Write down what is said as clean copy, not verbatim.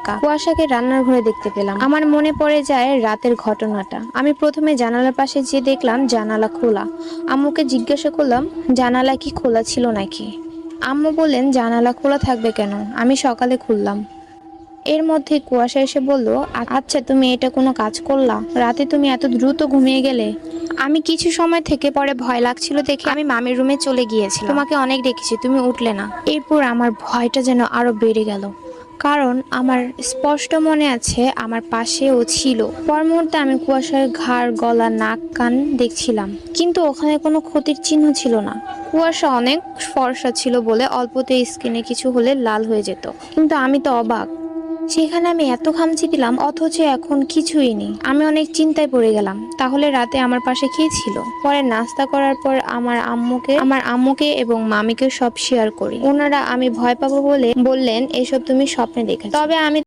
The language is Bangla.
একা। কুয়াশাকে রান্নার ঘরে দেখতে পেলাম। আমার মনে পড়ে যায় রাতের ঘটনাটা। আমি প্রথমে জানালার পাশে যেয়ে দেখলাম জানালা খোলা। আম্মুকে জিজ্ঞাসা করলাম জানালা কি খোলা ছিল নাকি। আম্মু বললেন জানালা খোলা থাকবে কেন, আমি সকালে খুললাম। এর মধ্যে কুয়াশা এসে বলল, আচ্ছা তুমি এটা কোনো কাজ করলা? রাতে তুমি এত দ্রুত ঘুমিয়ে গেলে। আমি কিছু সময় থেকে পরে ভয় লাগছিল দেখে আমি মামির রুমে চলে গিয়েছিলাম। তোমাকে অনেক ডেকেছি, তুমি উঠলে না। এরপর আমার ভয়টা যেন আরো বেড়ে গেল, কারণ আমার স্পষ্ট মনে আছে আমার পাশে ও ছিল। পর মুহূর্তে আমি কুয়াশার ঘাড়, গলা, নাক, কান দেখছিলাম, কিন্তু ওখানে কোনো ক্ষতির চিহ্ন ছিল না। কুয়াশা অনেক ফর্সা ছিল বলে অল্পতে স্কিনে কিছু হলে লাল হয়ে যেত, কিন্তু আমি তো অবাক। সেখানে আমি এত ঘামছি দিলাম, অথচ এখন কিছুই নেই। আমি অনেক চিন্তায় পড়ে গেলাম, তাহলে রাতে আমার পাশে কে ছিল? পরে নাস্তা করার পর আমার আম্মুকে এবং মামিকে সব শেয়ার করি। ওনারা আমি ভয় পাবো বলে বললেন এসব তুমি স্বপ্নে দেখেছো। তবে আমি